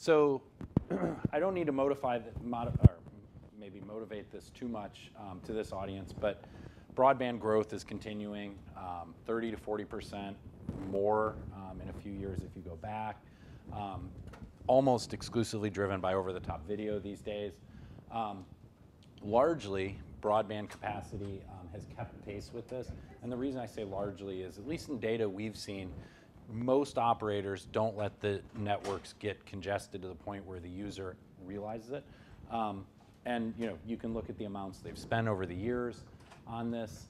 So I don't need to motivate this too much to this audience, but broadband growth is continuing, 30 to 40% more in a few years if you go back, almost exclusively driven by over-the-top video these days. Largely, broadband capacity has kept pace with this, and the reason I say largely is, at least in data we've seen, most operators don't let the networks get congested to the point where the user realizes it. And you can look at the amounts they've spent over the years on this.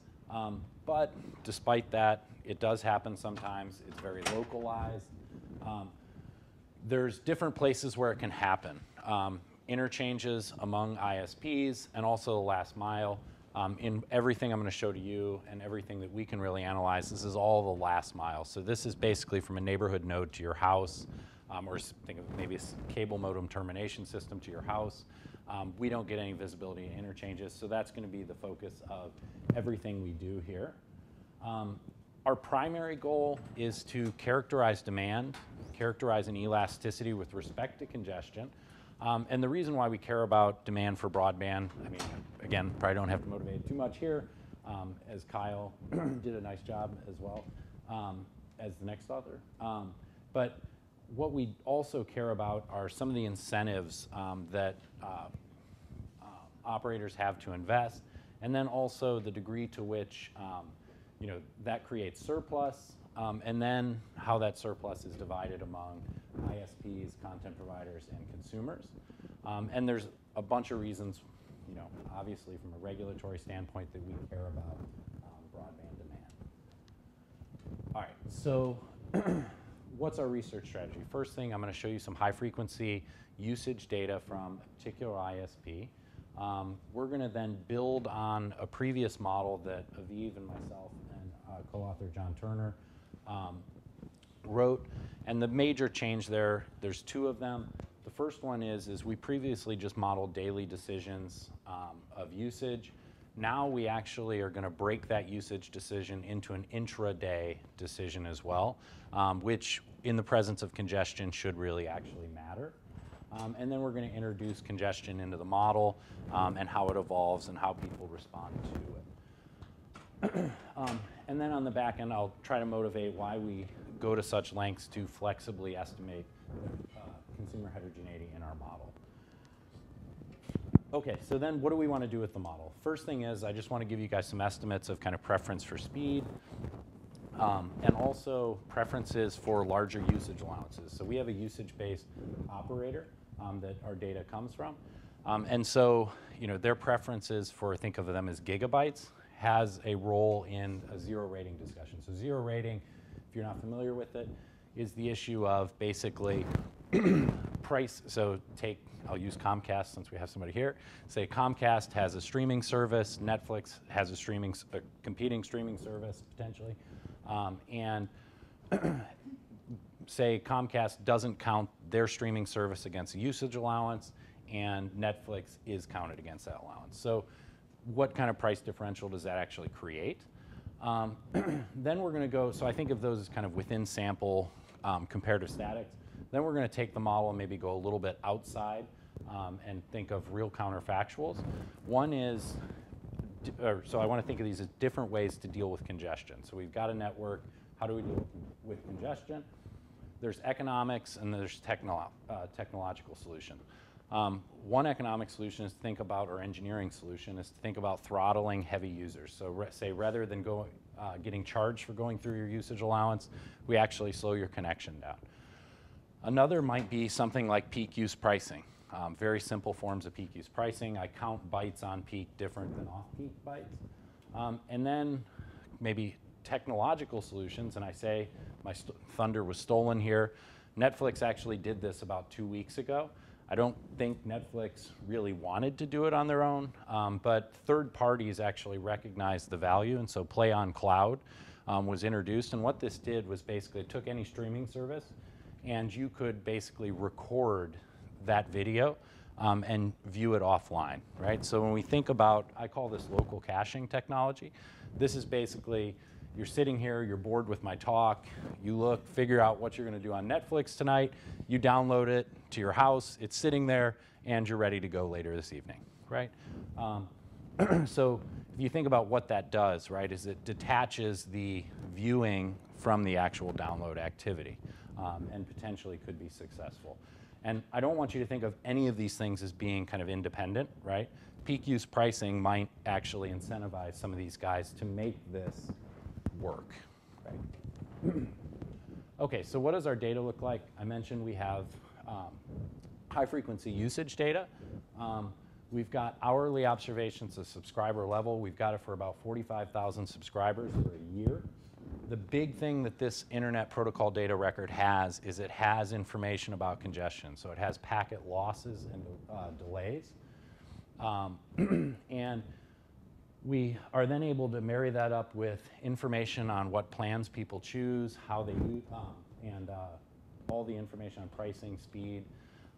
But despite that, it does happen sometimes. It's very localized. There's different places where it can happen. Interchanges among ISPs and also the last mile. In everything I'm going to show to you and everything that we can really analyze, this is all the last mile. So this is basically from a neighborhood node to your house, or think of maybe a cable modem termination system to your house. We don't get any visibility in interchanges, so that's going to be the focus of everything we do here. Our primary goal is to characterize demand, characterize an elasticity with respect to congestion. And the reason why we care about demand for broadband, I mean, again, probably don't have to motivate it too much here, as Kyle did a nice job as well as the next author. But what we also care about are some of the incentives that operators have to invest, and then also the degree to which that creates surplus, and then how that surplus is divided among ISPs, content providers, and consumers. And there's a bunch of reasons, obviously from a regulatory standpoint, that we care about broadband demand. All right, so what's our research strategy? First thing, I'm going to show you some high-frequency usage data from a particular ISP. We're going to then build on a previous model that Aviv and myself and co-author John Turner wrote. And the major change there's two of them. The first one is we previously just modeled daily decisions of usage. Now we actually are going to break that usage decision into an intraday decision as well, which in the presence of congestion should really actually matter. And then we're going to introduce congestion into the model and how it evolves and how people respond to it. And then on the back end, I'll try to motivate why we go to such lengths to flexibly estimate consumer heterogeneity in our model. Okay, so then what do we want to do with the model? First thing is I just want to give you guys some estimates of kind of preference for speed and also preferences for larger usage allowances. So we have a usage-based operator that our data comes from. And so their preferences for, think of them as gigabytes, has a role in a zero rating discussion. So zero rating, if you're not familiar with it, is the issue of basically price. So I'll use Comcast since we have somebody here. Say Comcast has a streaming service, Netflix has a competing streaming service potentially, and say Comcast doesn't count their streaming service against a usage allowance, and Netflix is counted against that allowance. So what kind of price differential does that actually create? Then we're going to go, so I think of those as kind of within sample comparative statics. Then we're going to take the model and maybe go a little bit outside and think of real counterfactuals. One is, so I want to think of these as different ways to deal with congestion. So we've got a network. How do we deal with congestion? There's economics and there's technological solution. One economic solution is to think about, or engineering solution is to think about throttling heavy users. So say rather than getting charged for going through your usage allowance, we actually slow your connection down. Another might be something like peak use pricing. Very simple forms of peak use pricing. I count bytes on peak different than off-peak bytes. And then maybe technological solutions, and I say my thunder was stolen here. Netflix actually did this about 2 weeks ago. I don't think Netflix really wanted to do it on their own, but third parties actually recognized the value, and so Play on Cloud was introduced. And what this did was basically it took any streaming service, and you could basically record that video and view it offline, right? So when we think about, I call this local caching technology. This is basically, you're sitting here, you're bored with my talk, you look, figure out what you're going to do on Netflix tonight, you download it to your house, it's sitting there, and you're ready to go later this evening, right? So if you think about what that does, right, is it detaches the viewing from the actual download activity, and potentially could be successful. And I don't want you to think of any of these things as being kind of independent, right? Peak use pricing might actually incentivize some of these guys to make this work, right? Okay, so what does our data look like? I mentioned we have high frequency usage data. We've got hourly observations of subscriber level. We've got it for about 45,000 subscribers for a year. The big thing that this Internet Protocol data record has is it has information about congestion. So it has packet losses and delays. And we are then able to marry that up with information on what plans people choose, how they use, and all the information on pricing, speed.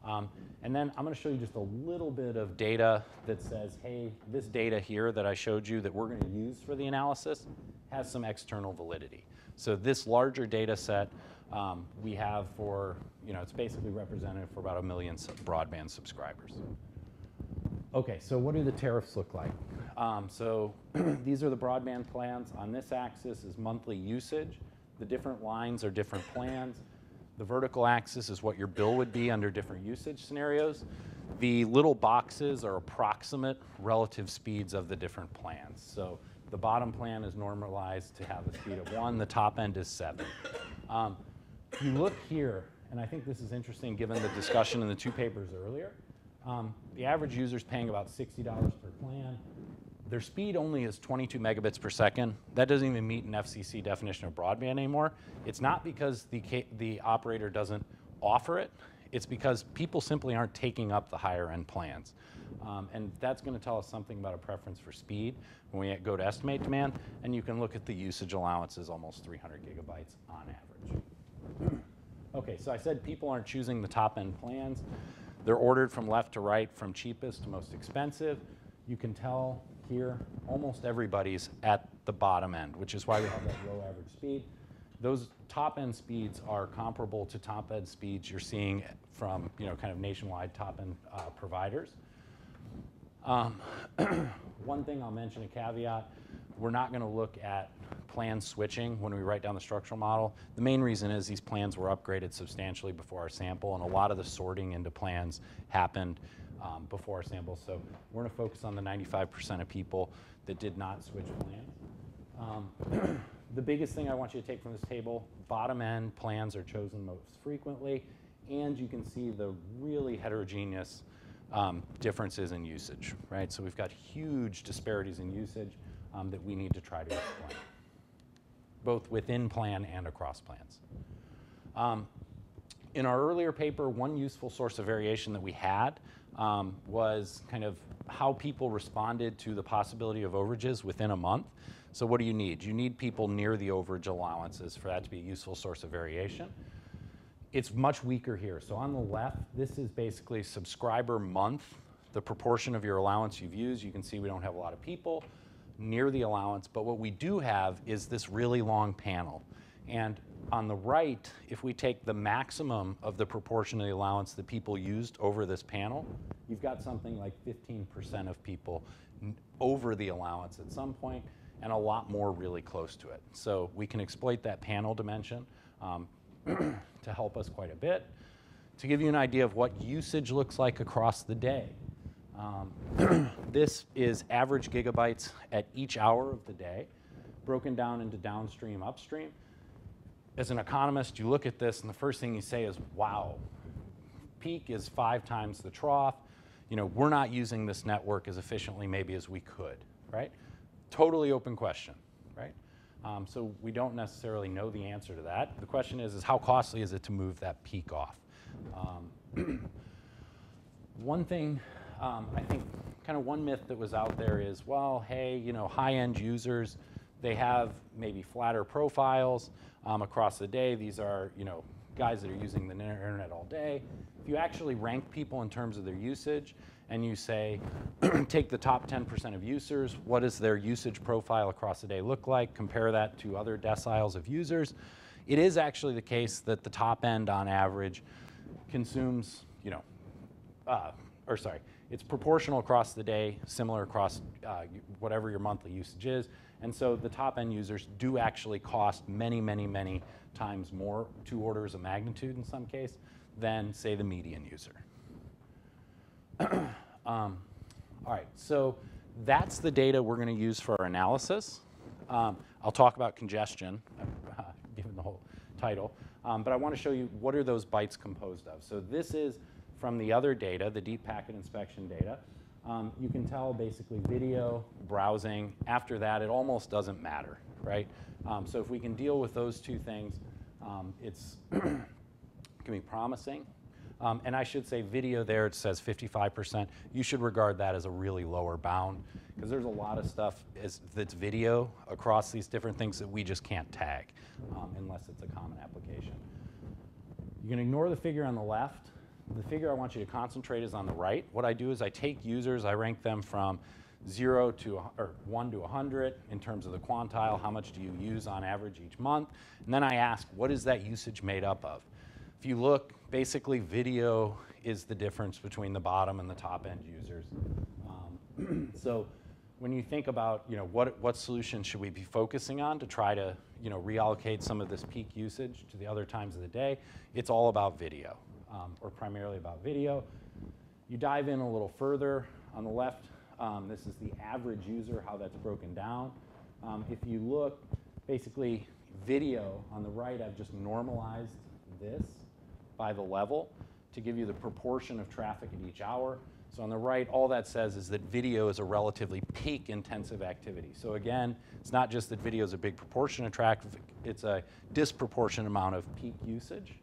And then I'm going to show you just a little bit of data that says, hey, this data here that I showed you that we're going to use for the analysis has some external validity. So this larger data set we have for, it's basically representative for about 1 million broadband subscribers. Okay, so what do the tariffs look like? So these are the broadband plans. On this axis is monthly usage. The different lines are different plans. The vertical axis is what your bill would be under different usage scenarios. The little boxes are approximate relative speeds of the different plans. So the bottom plan is normalized to have a speed of 1. The top end is 7. If you look here, and I think this is interesting given the discussion in the 2 papers earlier, the average user is paying about $60 per plan. Their speed only is 22 megabits per second. That doesn't even meet an FCC definition of broadband anymore. It's not because the operator doesn't offer it. It's because people simply aren't taking up the higher end plans. And that's going to tell us something about a preference for speed when we go to estimate demand. And you can look at the usage allowances, almost 300 gigabytes on average. Okay, so I said people aren't choosing the top end plans. They're ordered from left to right, from cheapest to most expensive. You can tell here almost everybody's at the bottom end, which is why we have that low average speed. Those top end speeds are comparable to top end speeds you're seeing from kind of nationwide top end providers. One thing I'll mention, a caveat, we're not going to look at plan switching when we write down the structural model. The main reason is these plans were upgraded substantially before our sample, and a lot of the sorting into plans happened before our sample. So we're going to focus on the 95% of people that did not switch plans. The biggest thing I want you to take from this table, bottom end plans are chosen most frequently, and you can see the really heterogeneous differences in usage, right? So we've got huge disparities in usage that we need to try to explain, both within plan and across plans. In our earlier paper, one useful source of variation that we had was kind of how people responded to the possibility of overages within a month. So what do you need? You need people near the overage allowances for that to be a useful source of variation. It's much weaker here. So on the left, this is basically subscriber month, the proportion of your allowance you've used. You can see we don't have a lot of people near the allowance, but what we do have is this really long panel. And on the right, if we take the maximum of the proportion of the allowance that people used over this panel, you've got something like 15% of people over the allowance at some point, and a lot more really close to it. So we can exploit that panel dimension to help us quite a bit. To give you an idea of what usage looks like across the day, this is average gigabytes at each hour of the day, broken down into downstream, upstream. As an economist, you look at this, and the first thing you say is, wow, peak is 5 times the trough. We're not using this network as efficiently maybe as we could, right? Totally open question, right? So we don't necessarily know the answer to that. The question is how costly is it to move that peak off? One thing, I think kind of one myth that was out there is, well, hey, high-end users, they have maybe flatter profiles across the day. These are, guys that are using the internet all day. If you actually rank people in terms of their usage, and you say, take the top 10% of users, what does their usage profile across the day look like? Compare that to other deciles of users. It is actually the case that the top end on average consumes, it's proportional across the day, similar across whatever your monthly usage is. And so the top end users do actually cost many, many, many times more, 2 orders of magnitude in some case, than say the median user. All right, so that's the data we're going to use for our analysis. I'll talk about congestion, given the whole title, but I want to show you what are those bytes composed of. So this is from the other data, the deep packet inspection data. You can tell basically video, browsing. After that, it almost doesn't matter, right? So if we can deal with those 2 things, it's can be promising. And I should say video there, it says 55%. You should regard that as a really lower bound, because there's a lot of stuff that's video across these different things that we just can't tag unless it's a common application. You can ignore the figure on the left. The figure I want you to concentrate is on the right. What I do is I take users, I rank them from 1 to 100 in terms of the quantile, how much do you use on average each month, and then I ask, what is that usage made up of? If you look, basically video is the difference between the bottom and the top end users. So when you think about what solution should we be focusing on to try to reallocate some of this peak usage to the other times of the day, it's all about video, or primarily about video. You dive in a little further. On the left, this is the average user, how that's broken down. If you look, basically video on the right, I've just normalized this by the level to give you the proportion of traffic at each hour. So on the right, all that says is that video is a relatively peak intensive activity. So again, it's not just that video is a big proportion of traffic, it's a disproportionate amount of peak usage.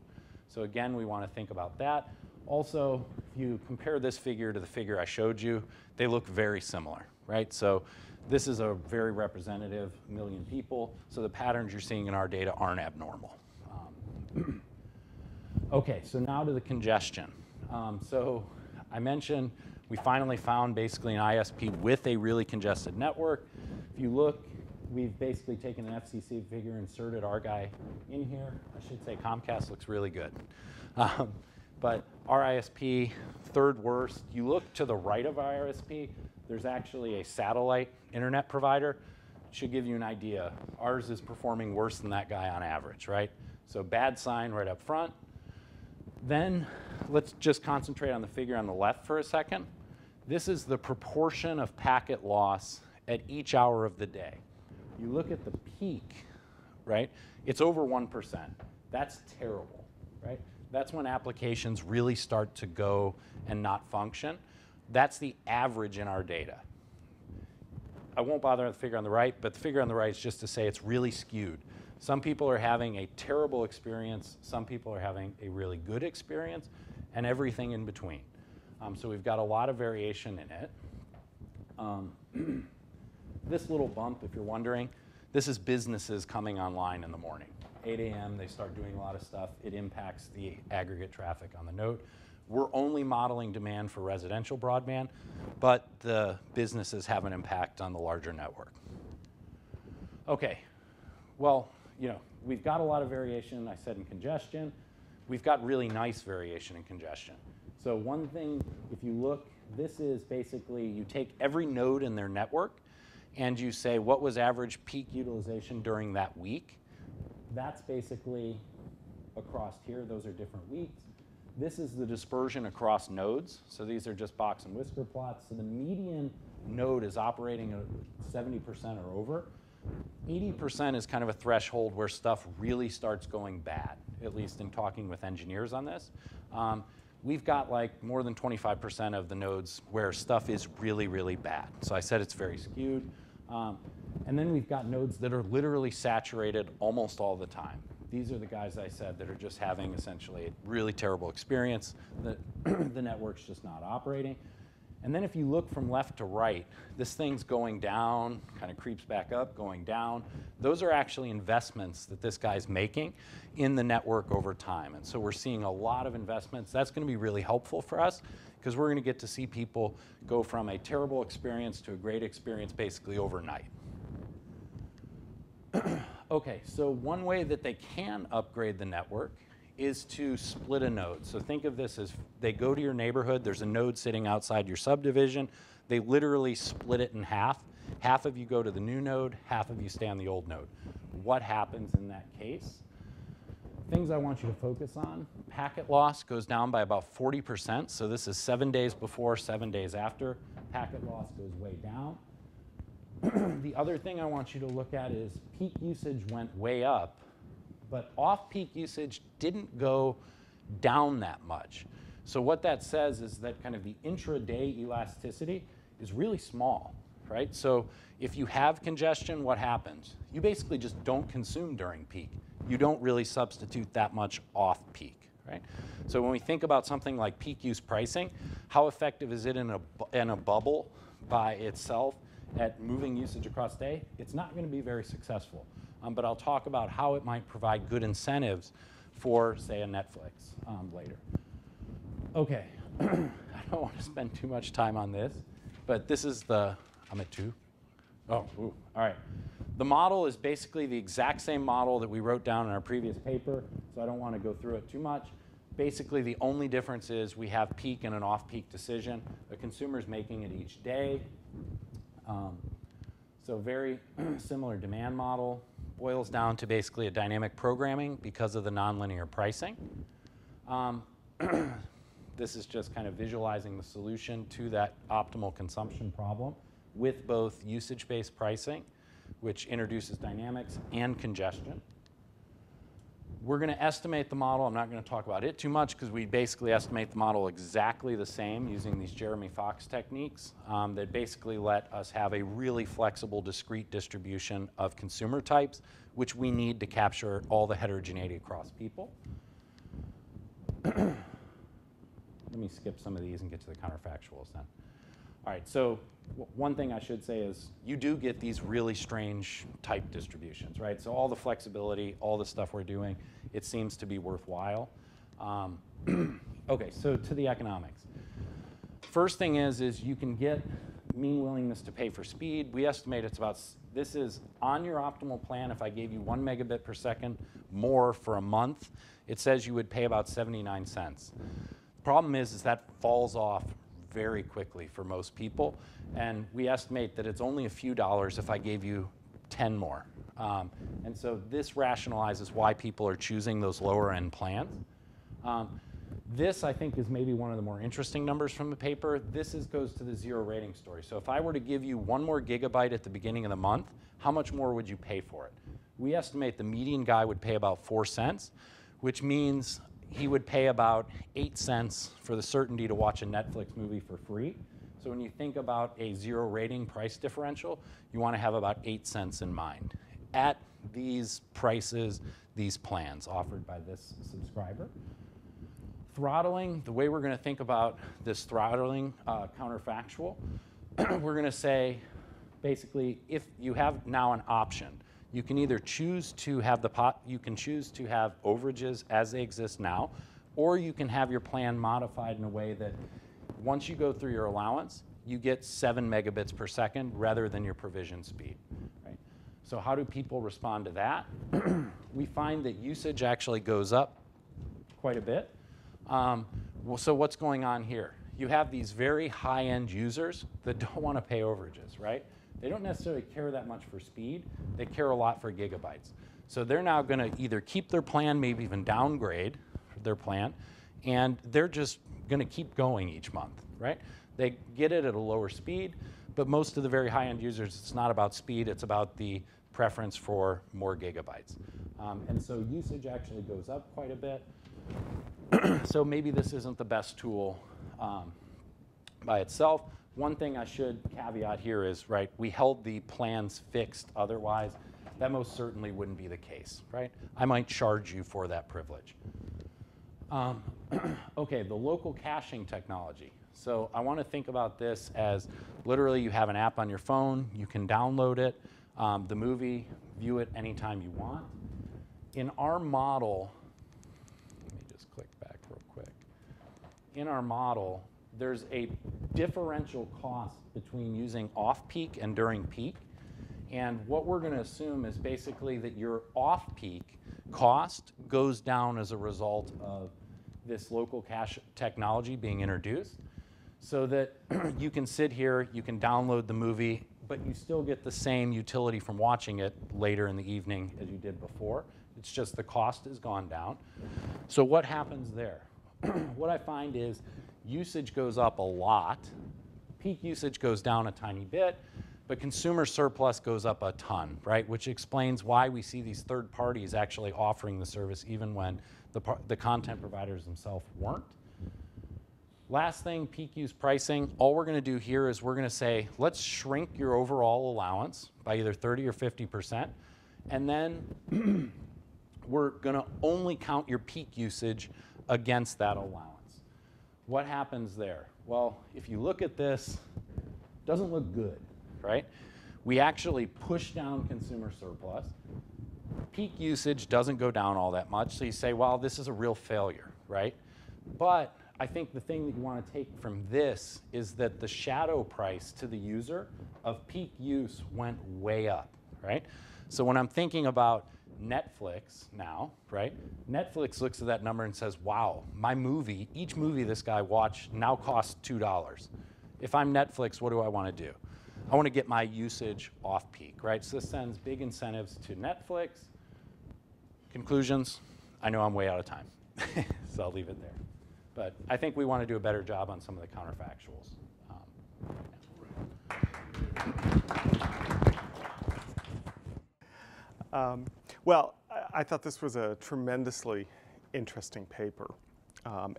So again, we want to think about that. Also, if you compare this figure to the figure I showed you, they look very similar, right? So this is a very representative 1 million people, so the patterns you're seeing in our data aren't abnormal. Okay, so now to the congestion. So I mentioned we finally found basically an ISP with a really congested network. If you look, we've basically taken an FCC figure, inserted our guy in here. I should say Comcast looks really good. But our ISP, 3rd worst. You look to the right of our ISP, there's actually a satellite internet provider. Should give you an idea. Ours is performing worse than that guy on average, right? So bad sign right up front. Then let's just concentrate on the figure on the left for a second. This is the proportion of packet loss at each hour of the day. You look at the peak, right? It's over 1%. That's terrible, right? That's when applications really start to go and not function. That's the average in our data. I won't bother with the figure on the right, but the figure on the right is just to say it's really skewed. Some people are having a terrible experience, some people are having a really good experience, and everything in between. So we've got a lot of variation in it. This little bump, if you're wondering, this is businesses coming online in the morning. 8 a.m., they start doing a lot of stuff. It impacts the aggregate traffic on the node. We're only modeling demand for residential broadband, but the businesses have an impact on the larger network. Okay, well, we've got a lot of variation, I said, in congestion. We've got really nice variation in congestion. So one thing, if you look, this is basically you take every node in their network and you say what was average peak utilization during that week. That's basically across here. Those are different weeks. This is the dispersion across nodes. So these are just box and whisker plots. So the median node is operating at 70% or over. 80% is kind of a threshold where stuff really starts going bad, at least in talking with engineers on this. We've got like more than 25% of the nodes where stuff is really, really bad. So I said it's very skewed. And then we've got nodes that are literally saturated almost all the time. These are the guys I said that are just having essentially a really terrible experience. The network's just not operating. And then if you look from left to right, this thing's going down, kind of creeps back up, going down. Those are actually investments that this guy's making in the network over time. And so we're seeing a lot of investments. That's going to be really helpful for us because we're going to get to see people go from a terrible experience to a great experience basically overnight. Okay, so one way that they can upgrade the network is to split a node. So think of this as they go to your neighborhood, there's a node sitting outside your subdivision, they literally split it in half. Half of you go to the new node, half of you stay on the old node. What happens in that case? Things I want you to focus on. Packet loss goes down by about 40%, so this is 7 days before, 7 days after. Packet loss goes way down. The other thing I want you to look at is peak usage went way up, but off-peak usage didn't go down that much. So what that says is that kind of the intraday elasticity is really small, right? So if you have congestion, what happens? You basically just don't consume during peak. You don't really substitute that much off-peak, right? So when we think about something like peak use pricing, how effective is it in a bubble by itself at moving usage across day? It's not going to be very successful. But I'll talk about how it might provide good incentives for, say, a Netflix later. Okay, I don't want to spend too much time on this, but this is the, I'm at 2. Oh, ooh, all right. The model is basically the exact same model that we wrote down in our previous paper, so I don't want to go through it too much. Basically, the only difference is we have peak and an off-peak decision. The consumer's making it each day. So very similar demand model. Boils down to basically a dynamic programming because of the nonlinear pricing. This is just kind of visualizing the solution to that optimal consumption problem with both usage-based pricing, which introduces dynamics, and congestion. We're going to estimate the model. I'm not going to talk about it too much because we basically estimate the model exactly the same using these Jeremy Fox techniques that basically let us have a really flexible, discrete distribution of consumer types, which we need to capture all the heterogeneity across people. Let me skip some of these and get to the counterfactuals then. All right, so one thing I should say is you do get these really strange type distributions, right? So all the flexibility, all the stuff we're doing, it seems to be worthwhile. Okay, so to the economics. First thing is you can get mean willingness to pay for speed. We estimate it's about, this is on your optimal plan. If I gave you 1 megabit per second more for a month, it says you would pay about 79 cents. The problem is that falls off very quickly for most people, and we estimate that it's only a few dollars if I gave you 10 more. And so this rationalizes why people are choosing those lower end plans. This, I think, is maybe one of the more interesting numbers from the paper. This goes to the zero rating story. So if I were to give you 1 more gigabyte at the beginning of the month, how much more would you pay for it? We estimate the median guy would pay about 4 cents, which means he would pay about 8 cents for the certainty to watch a Netflix movie for free. So when you think about a zero rating price differential, you want to have about 8 cents in mind at these prices, these plans offered by this subscriber. Throttling, the way we're going to think about this throttling counterfactual, we're going to say basically if you have now an option, you can either choose to have overages as they exist now, or you can have your plan modified in a way that once you go through your allowance, you get 7 megabits per second rather than your provision speed. Right? So how do people respond to that? We find that usage actually goes up quite a bit. So what's going on here? You have these very high-end users that don't want to pay overages, right? They don't necessarily care that much for speed. They care a lot for gigabytes. So they're now going to either keep their plan, maybe even downgrade their plan, and they're just going to keep going each month, right? They get it at a lower speed, but most of the very high-end users, it's not about speed, it's about the preference for more gigabytes. And so usage actually goes up quite a bit. So maybe this isn't the best tool by itself. One thing I should caveat here is, right, we held the plans fixed otherwise. That most certainly wouldn't be the case, right? I might charge you for that privilege. Okay, the local caching technology. So I want to think about this as literally you have an app on your phone, you can download it, the movie, view it anytime you want. In our model, let me just click back real quick. In our model, there's a differential cost between using off-peak and during peak. And what we're going to assume is basically that your off-peak cost goes down as a result of this local cache technology being introduced, so that you can sit here, you can download the movie, but you still get the same utility from watching it later in the evening as you did before. It's just the cost has gone down. So what happens there? What I find is usage goes up a lot, peak usage goes down a tiny bit, but consumer surplus goes up a ton, right? Which explains why we see these third parties actually offering the service even when the content providers themselves weren't. Last thing, peak use pricing. All we're going to do here is we're going to say, let's shrink your overall allowance by either 30 or 50%, and then we're going to only count your peak usage against that allowance. What happens there? Well, if you look at this, it doesn't look good, right? We actually push down consumer surplus. Peak usage doesn't go down all that much, so you say, well, this is a real failure, right? But I think the thing that you want to take from this is that the shadow price to the user of peak use went way up, right? So when I'm thinking about Netflix now, right? Netflix looks at that number and says, wow, my movie, each movie this guy watched now costs $2. If I'm Netflix, what do I want to do? I want to get my usage off peak, right? So this sends big incentives to Netflix. Conclusions, I know I'm way out of time, so I'll leave it there. But I think we want to do a better job on some of the counterfactuals. Well, I thought this was a tremendously interesting paper.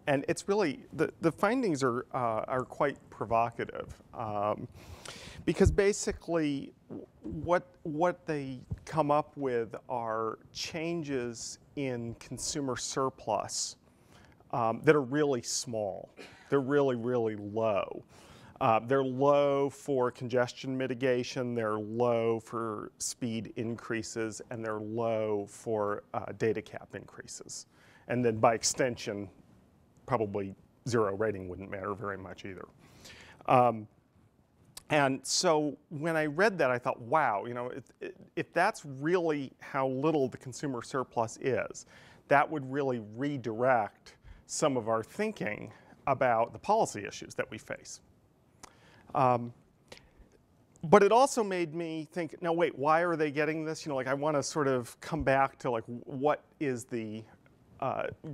And it's really, the findings are quite provocative. Because basically, what they come up with are changes in consumer surplus that are really small. They're really, really low. They're low for congestion mitigation, they're low for speed increases, and they're low for data cap increases. And then by extension, probably zero rating wouldn't matter very much either. And so when I read that, I thought, wow, you know, if that's really how little the consumer surplus is, that would really redirect some of our thinking about the policy issues that we face. But it also made me think, no, wait, why are they getting this? You know, like I want to sort of come back to like what is the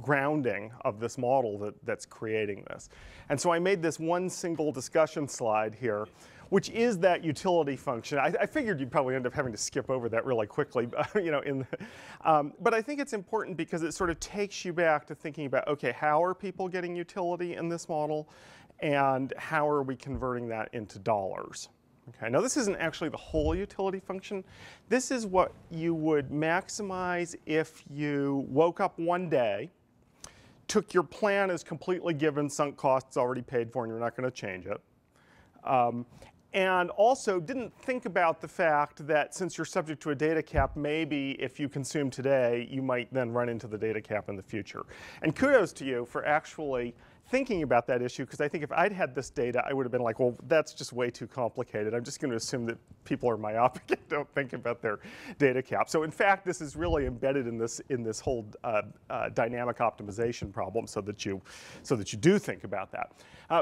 grounding of this model that's creating this. And so I made this one single discussion slide here, which is that utility function. I figured you'd probably end up having to skip over that really quickly, you know. But I think it's important because it sort of takes you back to thinking about, okay, how are people getting utility in this model, and how are we converting that into dollars? Okay, now this isn't actually the whole utility function. This is what you would maximize if you woke up one day, took your plan as completely given, sunk costs already paid for, and you're not going to change it. And also didn't think about the fact that since you're subject to a data cap, maybe if you consume today, you might then run into the data cap in the future. And kudos to you for actually thinking about that issue, because I think if I'd had this data, I would have been like, well, that's just way too complicated. I'm just going to assume that people are myopic and don't think about their data cap. So in fact, this is really embedded in this whole dynamic optimization problem, so that you do think about that.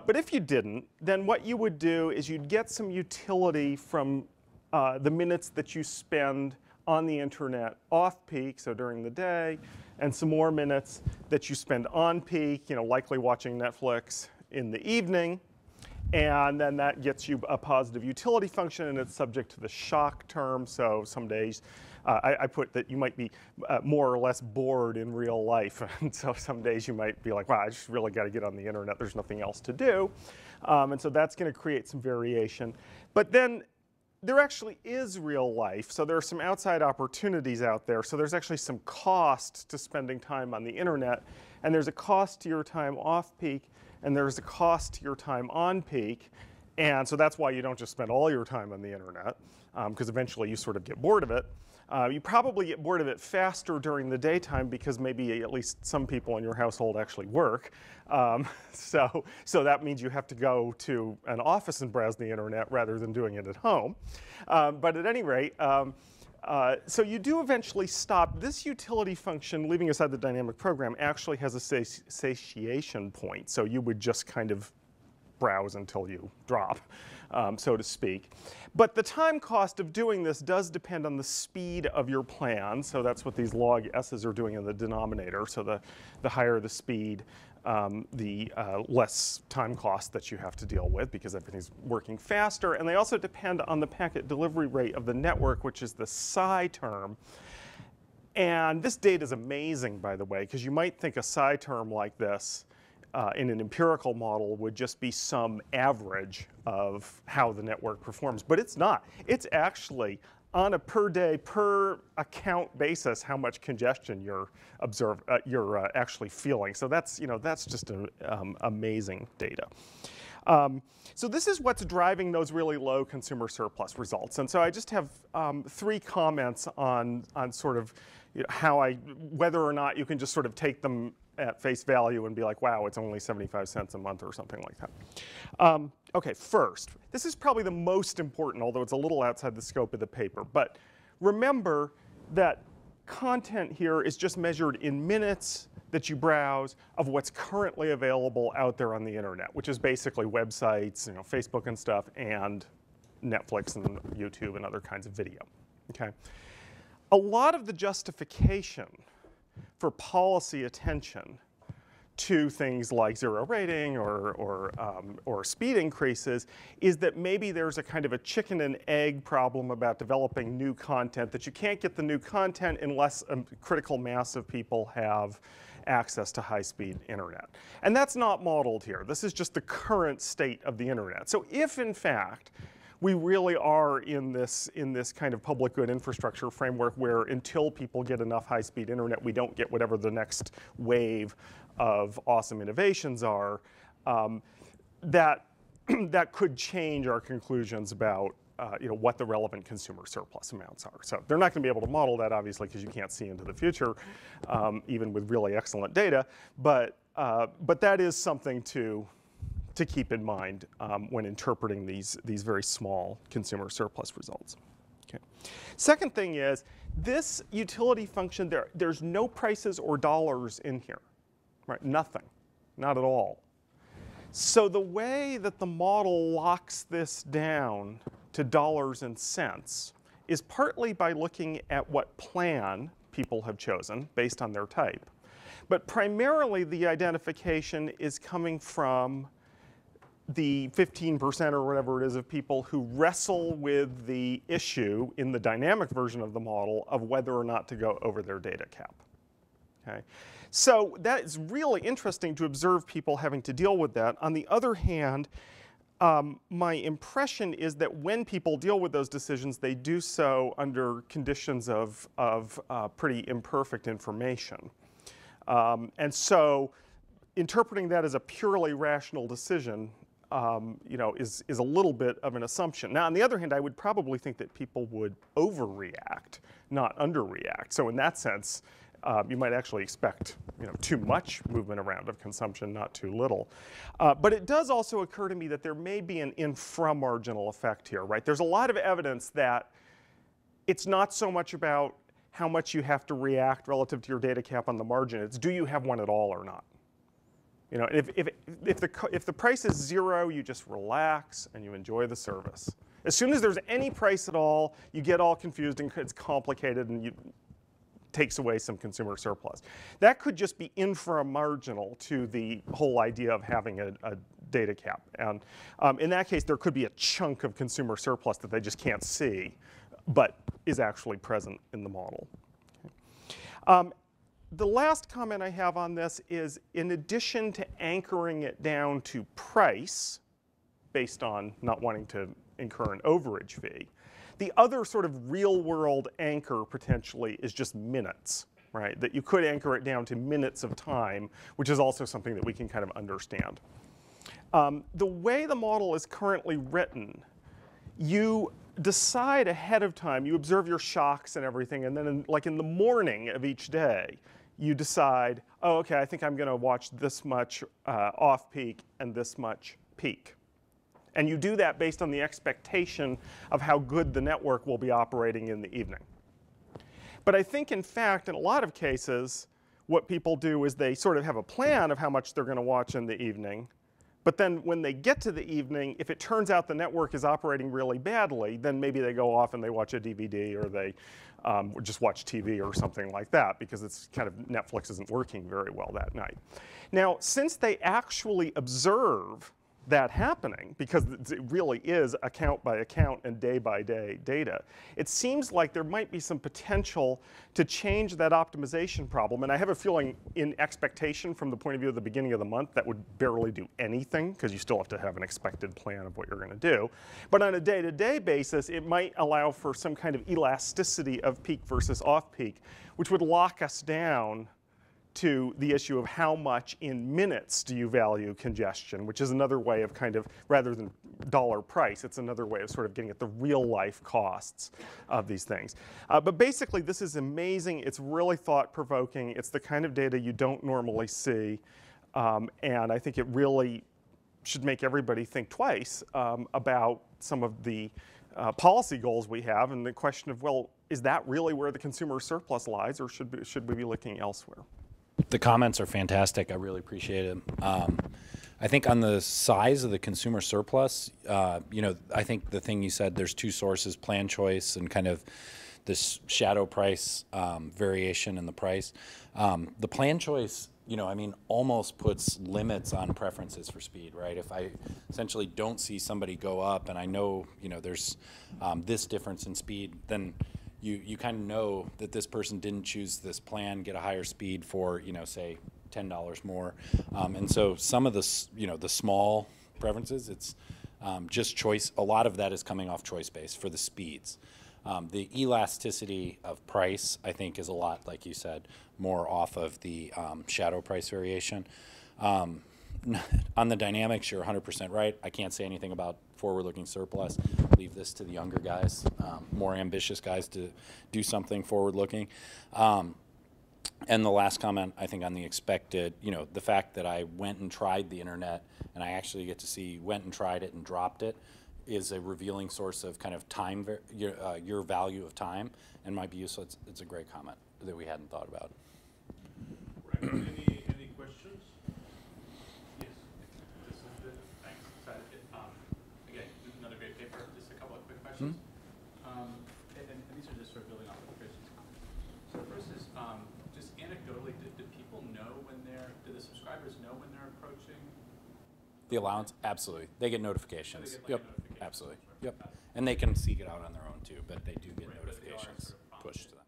But if you didn't, then what you would do is you'd get some utility from the minutes that you spend on the internet off peak, so during the day, and some more minutes that you spend on peak, you know, likely watching Netflix in the evening. And then that gets you a positive utility function, and it's subject to the shock term. So some days, I put that you might be more or less bored in real life. And so some days you might be like, wow, I just really got to get on the internet. There's nothing else to do. And so that's going to create some variation. But then there actually is real life. So there are some outside opportunities out there. So there's actually some cost to spending time on the internet. And there's a cost to your time off peak. and there's a cost to your time on peak. And so that's why you don't just spend all your time on the internet, because eventually you sort of get bored of it. You probably get bored of it faster during the daytime because maybe at least some people in your household actually work. So that means you have to go to an office and browse the internet rather than doing it at home. But at any rate, so you do eventually stop. This utility function, leaving aside the dynamic program, actually has a satiation point. So you would just kind of browse until you drop, so to speak. But the time cost of doing this does depend on the speed of your plan. So that's what these log s's are doing in the denominator. So the higher the speed, the less time cost that you have to deal with because everything's working faster. And they also depend on the packet delivery rate of the network, which is the psi term. And this data is amazing, by the way, because you might think a psi term like this in an empirical model would just be some average of how the network performs, but it's not. It's actually on a per day, per account basis how much congestion you're actually feeling. So that's just amazing data. So this is what's driving those really low consumer surplus results. And so I just have 3 comments on sort of whether or not you can just sort of take them at face value and be like, wow, it's only 75 cents a month or something like that. Okay, first, this is probably the most important, although it's a little outside the scope of the paper. But remember that content here is just measured in minutes that you browse of what's currently available out there on the internet, which is basically websites, Facebook and stuff, and Netflix and YouTube and other kinds of video. Okay. A lot of the justification for policy attention to things like zero rating or speed increases is that maybe there's a kind of a chicken and egg problem about developing new content, that you can't get the new content unless a critical mass of people have access to high-speed internet. And that's not modeled here. This is just the current state of the internet. So if, in fact, we really are in this kind of public good infrastructure framework where until people get enough high-speed internet, we don't get whatever the next wave of awesome innovations are, that could change our conclusions about what the relevant consumer surplus amounts are. So they're not going to be able to model that, obviously, because you can't see into the future, even with really excellent data. But that is something to keep in mind when interpreting these very small consumer surplus results. Okay. Second thing is, this utility function, there's no prices or dollars in here, right? Nothing, not at all. So the way that the model locks this down to dollars and cents is partly by looking at what plan people have chosen based on their type. But primarily the identification is coming from the 15% or whatever it is of people who wrestle with the issue in the dynamic version of the model of whether or not to go over their data cap. Okay? So that is really interesting to observe people having to deal with that. On the other hand, my impression is that when people deal with those decisions, they do so under conditions of pretty imperfect information. And so interpreting that as a purely rational decision is a little bit of an assumption. Now, on the other hand, I would probably think that people would overreact, not underreact. So in that sense, you might actually expect too much movement around of consumption, not too little. But it does also occur to me that there may be an inframarginal effect here, right? There's a lot of evidence that it's not so much about how much you have to react relative to your data cap on the margin. It's do you have one at all or not? If the price is zero, you just relax and you enjoy the service. As soon as there's any price at all, you get all confused and it's complicated and takes away some consumer surplus. That could just be inframarginal to the whole idea of having a data cap. And in that case, there could be a chunk of consumer surplus that they just can't see, but is actually present in the model. Okay. The last comment I have on this is, in addition to anchoring it down to price, based on not wanting to incur an overage fee, the other sort of real-world anchor potentially is just minutes, right? That you could anchor it down to minutes of time, which is also something that we can kind of understand. The way the model is currently written, you decide ahead of time, you observe your shocks and everything, and then like in the morning of each day, you decide, oh, okay, I think I'm going to watch this much off-peak and this much peak. And you do that based on the expectation of how good the network will be operating in the evening. But I think, in fact, in a lot of cases, what people do is they sort of have a plan of how much they're going to watch in the evening. But then when they get to the evening, if it turns out the network is operating really badly, then maybe they go off and they watch a DVD, or they just watch TV or something like that, because it's kind of Netflix isn't working very well that night. Now, since they actually observe that happening, because it really is account by account and day by day data, it seems like there might be some potential to change that optimization problem. And I have a feeling, in expectation from the point of view of the beginning of the month, that would barely do anything, because you still have to have an expected plan of what you're going to do. But on a day-to-day basis, it might allow for some kind of elasticity of peak versus off-peak, which would lock us down to the issue of how much in minutes do you value congestion, which is another way of kind of, rather than dollar price, it's another way of sort of getting at the real life costs of these things. But basically, this is amazing. It's really thought-provoking. It's the kind of data you don't normally see. And I think it really should make everybody think twice about some of the policy goals we have, and the question of, well, is that really where the consumer surplus lies, or should we be looking elsewhere? The comments are fantastic. I really appreciate it. I think on the size of the consumer surplus, you know, I think the thing you said, there's two sources, plan choice and kind of this shadow price variation in the price. The plan choice, you know, I mean, almost puts limits on preferences for speed, right? If I essentially don't see somebody go up and I know, you know, there's this difference in speed, then you kind of know that this person didn't choose this plan, get a higher speed for, you know, say $10 more. And so some of the, you know, the small preferences, it's just choice. A lot of that is coming off choice base for the speeds. The elasticity of price, I think, is a lot, like you said, more off of the shadow price variation. On the dynamics, you're 100% right. I can't say anything about forward-looking surplus. Leave this to the younger guys, more ambitious guys, to do something forward-looking. And the last comment, I think, on the expected, you know, the fact that I went and tried the internet and I actually get to see, went and tried it and dropped it, is a revealing source of kind of time, your value of time, and might be useful. It's a great comment that we hadn't thought about. Right. Any questions? Yes. This is the, thanks. Again, another great paper. Just a couple of quick questions. And these are just sort of building off of Chris's comments. So the first is just anecdotally, do people know when do the subscribers know when they're approaching The allowance? Absolutely. They get notifications. So they get, like, Yep. notifications. Absolutely. Yep. And they can seek it out on their own too, but they do get notifications pushed to them.